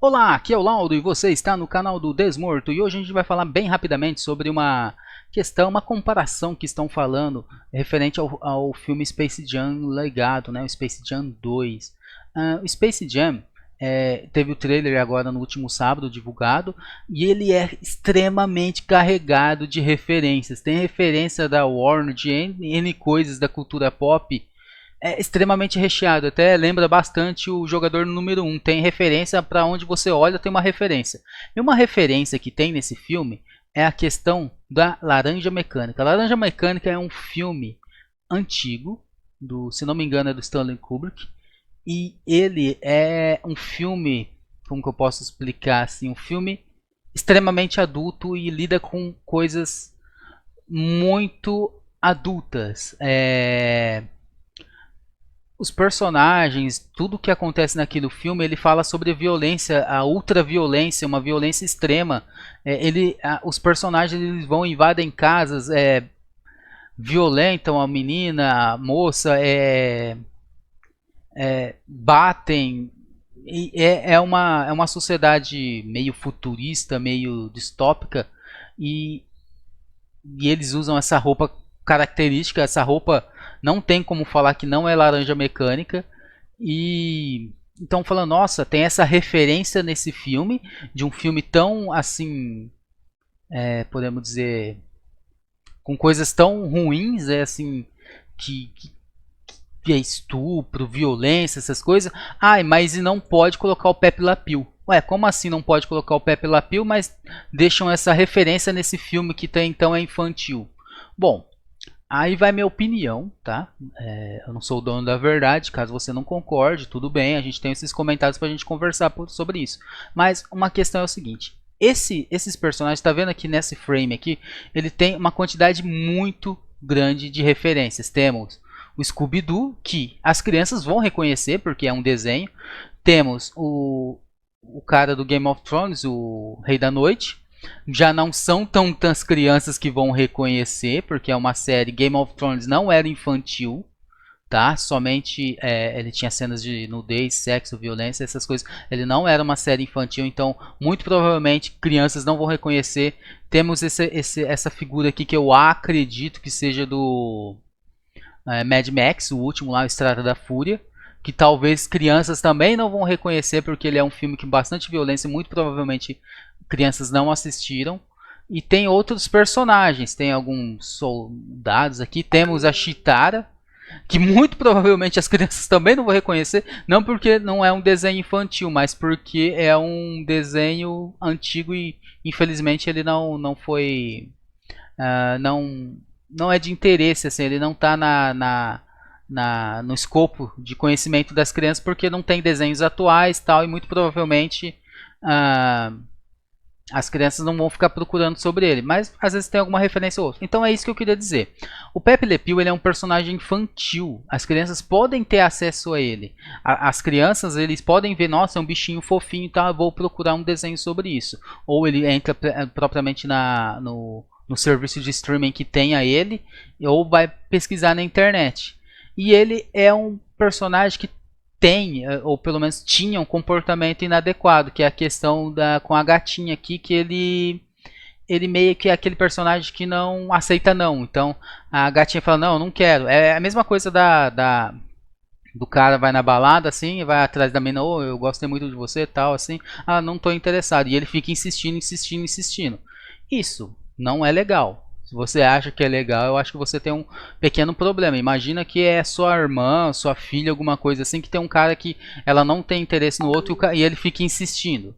Olá, aqui é o Laudo e você está no canal do Desmorto e hoje a gente vai falar bem rapidamente sobre uma questão, uma comparação que estão falando referente ao filme Space Jam Legado, né, o Space Jam 2. O Space Jam teve o trailer agora no último sábado divulgado e ele é extremamente carregado de referências. Tem referência da Warner, de N coisas da cultura pop, extremamente recheado, até lembra bastante o jogador número 1, tem referência para onde você olha, tem uma referência. E uma referência que tem nesse filme é a questão da Laranja Mecânica. A Laranja Mecânica é um filme antigo, se não me engano é do Stanley Kubrick, e ele é um filme, como que eu posso explicar assim, um filme extremamente adulto e lida com coisas muito adultas. Os personagens, tudo que acontece naquele filme, ele fala sobre a violência, a ultraviolência, uma violência extrema. Os personagens eles vão invadem casas, violentam a menina, a moça, batem. É uma sociedade meio futurista, meio distópica, e, e eles usam essa roupa característica, essa roupa não tem como falar que não é Laranja Mecânica. E então falando, nossa, tem essa referência nesse filme, de um filme tão assim, podemos dizer, com coisas tão ruins, assim, que é estupro, violência, essas coisas. Ai, mas e não pode colocar o Pepe Le Pew. Ué, como assim não pode colocar o Pepe Le Pew, mas deixam essa referência nesse filme que até então é infantil? Bom, aí vai minha opinião, tá? Eu não sou o dono da verdade, caso você não concorde, tudo bem, a gente tem esses comentários pra gente conversar sobre isso. Mas uma questão é o seguinte, esses personagens, tá vendo aqui nesse frame aqui, ele tem uma quantidade muito grande de referências. Temos o Scooby-Doo, que as crianças vão reconhecer, porque é um desenho. Temos o cara do Game of Thrones, o Rei da Noite. Já não são tantas crianças que vão reconhecer, porque é uma série. Game of Thrones não era infantil, tá? Somente ele tinha cenas de nudez, sexo, violência, essas coisas. Ele não era uma série infantil, então muito provavelmente crianças não vão reconhecer. Temos essa figura aqui que eu acredito que seja do Mad Max, o último lá, o Estrada da Fúria, que talvez crianças também não vão reconhecer, porque ele é um filme com bastante violência e muito provavelmente crianças não assistiram. E tem outros personagens, tem alguns soldados aqui, temos a Chitara, que muito provavelmente as crianças também não vão reconhecer, não porque não é um desenho infantil, mas porque é um desenho antigo e infelizmente ele não foi, não é de interesse, assim, ele não está no escopo de conhecimento das crianças, porque não tem desenhos atuais tal, e muito provavelmente as crianças não vão ficar procurando sobre ele, mas às vezes tem alguma referência ou outra. Então é isso que eu queria dizer. O Pepe Le Pew ele é um personagem infantil. As crianças podem ter acesso a ele. As crianças eles podem ver, nossa, é um bichinho fofinho, então eu vou procurar um desenho sobre isso. Ou ele entra propriamente no serviço de streaming que tenha ele, ou vai pesquisar na internet. E ele é um personagem que tem, ou pelo menos tinha, um comportamento inadequado, que é a questão com a gatinha aqui, que ele meio que é aquele personagem que não aceita não. Então a gatinha fala, não, eu não quero. É a mesma coisa do cara vai na balada assim, vai atrás da menina, oh, eu gostei muito de você, tal assim, ah, não estou interessado. E ele fica insistindo, insistindo, insistindo. Isso não é legal. Se você acha que é legal, eu acho que você tem um pequeno problema. Imagina que é sua irmã, sua filha, alguma coisa assim, que tem um cara que ela não tem interesse no outro e ele fica insistindo.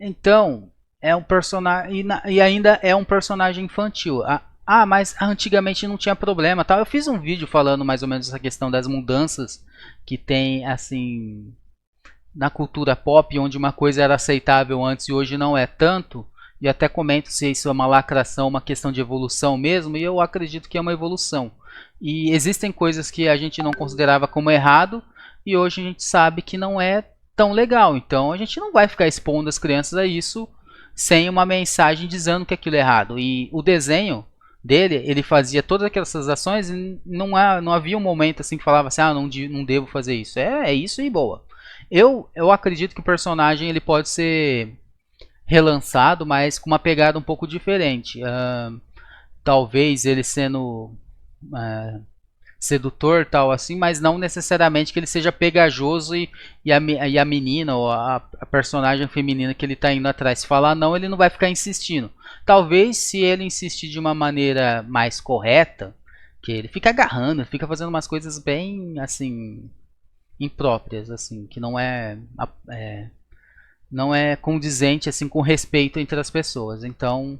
Então, é um personagem. E ainda é um personagem infantil. Mas antigamente não tinha problema. Tal. Eu fiz um vídeo falando mais ou menos essa questão das mudanças que tem assim na cultura pop, onde uma coisa era aceitável antes e hoje não é tanto, e até comento se isso é uma lacração, uma questão de evolução mesmo, e eu acredito que é uma evolução. E existem coisas que a gente não considerava como errado, e hoje a gente sabe que não é tão legal, então a gente não vai ficar expondo as crianças a isso sem uma mensagem dizendo que aquilo é errado. E o desenho dele, ele fazia todas aquelas ações e não havia um momento assim que falava assim, ah, não devo fazer isso. É isso e boa. Eu acredito que o personagem ele pode ser relançado, mas com uma pegada um pouco diferente. Talvez ele sendo sedutor tal assim, mas não necessariamente que ele seja pegajoso e a menina ou a personagem feminina que ele está indo atrás se falar não, ele não vai ficar insistindo. Talvez se ele insistir de uma maneira mais correta, que ele fica agarrando, fica fazendo umas coisas bem assim impróprias, assim, que não é condizente assim com respeito entre as pessoas. Então,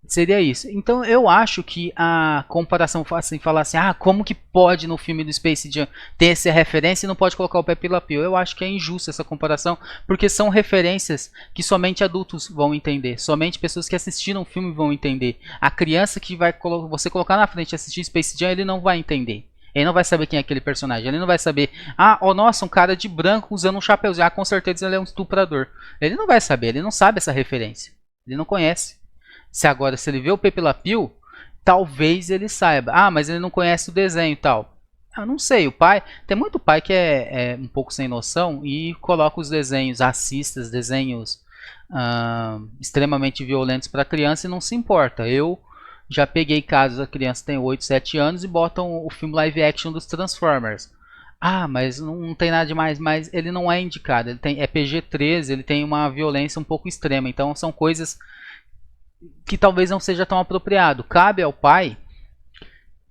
seria isso. Então eu acho que a comparação assim, falar assim, ah, como que pode no filme do Space Jam ter essa referência e não pode colocar o Pepe Le Pew? Eu acho que é injusta essa comparação, porque são referências que somente adultos vão entender, somente pessoas que assistiram o filme vão entender. A criança que vai você colocar na frente e assistir Space Jam, ele não vai entender. Ele não vai saber quem é aquele personagem. Ele não vai saber, ah, oh, nossa, um cara de branco usando um chapeuzinho. Ah, com certeza ele é um estuprador. Ele não vai saber, ele não sabe essa referência. Ele não conhece. Se ele vê o Pepe Le Pew, talvez ele saiba. Ah, mas ele não conhece o desenho e tal. Eu não sei, o pai. Tem muito pai que é um pouco sem noção e coloca os desenhos racistas, desenhos extremamente violentos para criança e não se importa. Eu já peguei casos, a criança tem 8, 7 anos e botam o filme live action dos Transformers. Ah, mas não tem nada demais, mas ele não é indicado. Ele é PG-13, ele tem uma violência um pouco extrema. Então são coisas que talvez não seja tão apropriado. Cabe ao pai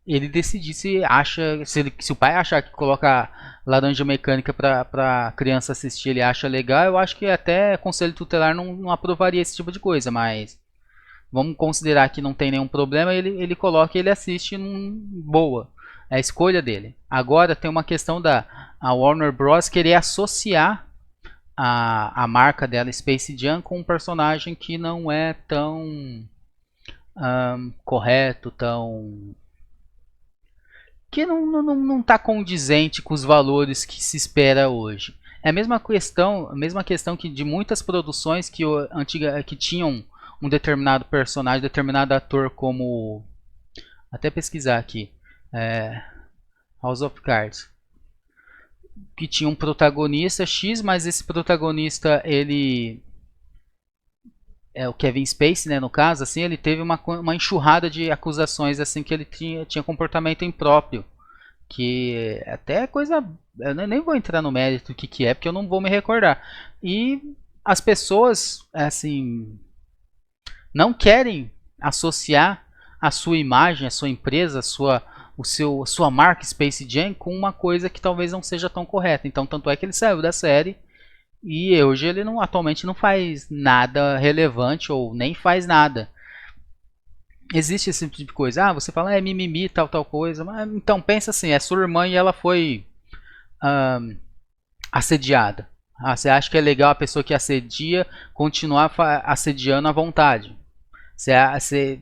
ele decidir se acha, se o pai achar que colocar Laranja Mecânica para criança assistir, ele acha legal. Eu acho que até conselho tutelar não aprovaria esse tipo de coisa, mas vamos considerar que não tem nenhum problema, ele coloca e ele assiste boa. É a escolha dele. Agora tem uma questão da a Warner Bros. Querer associar a marca dela, Space Jam, com um personagem que não é tão correto, tão que não está condizente com os valores que se espera hoje. É a mesma questão que de muitas produções que tinham um determinado personagem, determinado ator, como até pesquisar aqui, House of Cards, que tinha um protagonista X, mas esse protagonista ele o Kevin Spacey, né, no caso, assim, ele teve uma enxurrada de acusações assim que ele tinha comportamento impróprio, que até coisa, eu nem vou entrar no mérito do que é, porque eu não vou me recordar. E as pessoas assim não querem associar a sua imagem, a sua empresa, a sua marca Space Jam com uma coisa que talvez não seja tão correta. Então, tanto é que ele saiu da série e hoje ele atualmente não faz nada relevante ou nem faz nada. Existe esse tipo de coisa. Ah, você fala, mimimi, tal coisa. Mas, então, pensa assim, é sua irmã e ela foi assediada. Ah, você acha que é legal a pessoa que assedia continuar assediando à vontade?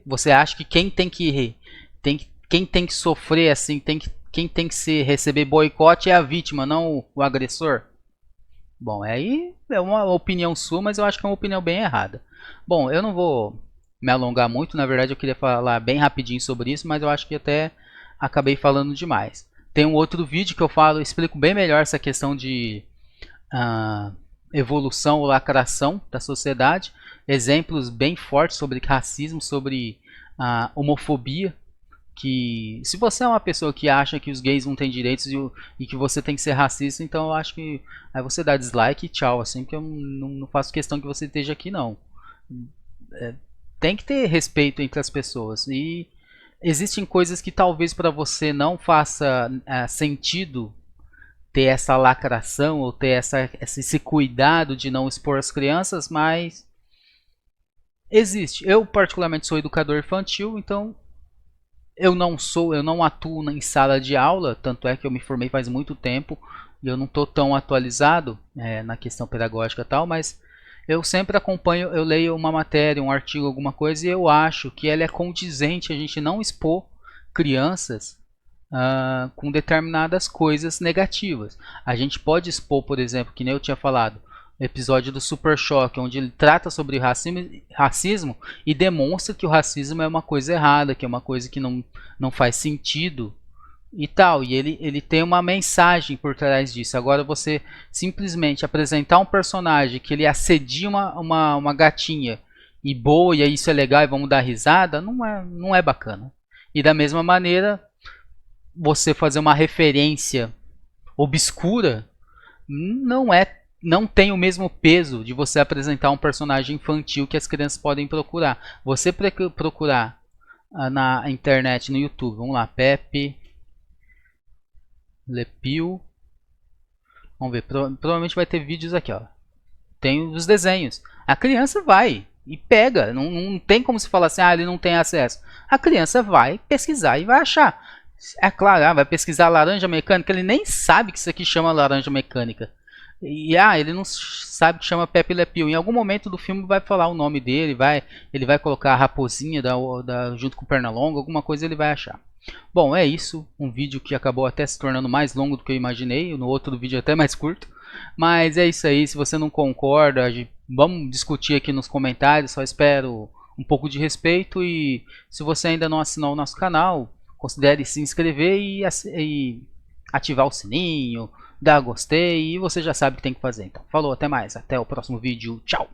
Você acha que quem tem que sofrer assim, quem tem que receber boicote é a vítima, não o agressor? Bom, aí é uma opinião sua, mas eu acho que é uma opinião bem errada. Bom, eu não vou me alongar muito, na verdade eu queria falar bem rapidinho sobre isso, mas eu acho que até acabei falando demais. Tem um outro vídeo que eu explico bem melhor essa questão de evolução ou lacração da sociedade, exemplos bem fortes sobre racismo, sobre homofobia, que se você é uma pessoa que acha que os gays não têm direitos e que você tem que ser racista, então eu acho que aí você dá dislike e tchau, assim, porque eu não faço questão que você esteja aqui não. Tem que ter respeito entre as pessoas e existem coisas que talvez para você não faça sentido ter essa lacração ou ter esse cuidado de não expor as crianças, mas existe. Eu particularmente sou educador infantil, então eu não atuo em sala de aula, tanto é que eu me formei faz muito tempo e eu não estou tão atualizado na questão pedagógica e tal, mas eu sempre acompanho, eu leio uma matéria, um artigo, alguma coisa e eu acho que ela é condizente a gente não expor crianças com determinadas coisas negativas. A gente pode expor, por exemplo, que nem eu tinha falado, episódio do Super Choque, onde ele trata sobre racismo e demonstra que o racismo é uma coisa errada, que é uma coisa que não faz sentido e tal. E ele tem uma mensagem por trás disso. Agora você simplesmente apresentar um personagem que ele assedia uma gatinha e boa, e isso é legal e vamos dar risada, não é bacana. E da mesma maneira, você fazer uma referência obscura não tem o mesmo peso de você apresentar um personagem infantil que as crianças podem procurar. Você procurar na internet, no YouTube, vamos lá, Pepe Le Pew, vamos ver, provavelmente vai ter vídeos aqui, ó. Tem os desenhos. A criança vai e pega, não tem como se falar assim, ele não tem acesso. A criança vai pesquisar e vai achar. É claro, vai pesquisar laranja mecânica, ele nem sabe que isso aqui chama laranja mecânica. E ele não sabe que chama Pepe Le Pew. Em algum momento do filme vai falar o nome dele, ele vai colocar a raposinha junto com o Pernalonga, alguma coisa ele vai achar. Bom, é isso. Um vídeo que acabou até se tornando mais longo do que eu imaginei. No outro vídeo até mais curto. Mas é isso aí. Se você não concorda, vamos discutir aqui nos comentários. Só espero um pouco de respeito. E se você ainda não assinou o nosso canal, considere se inscrever e ativar o sininho, dar gostei, e você já sabe o que tem que fazer. Então, falou, até mais, até o próximo vídeo, tchau!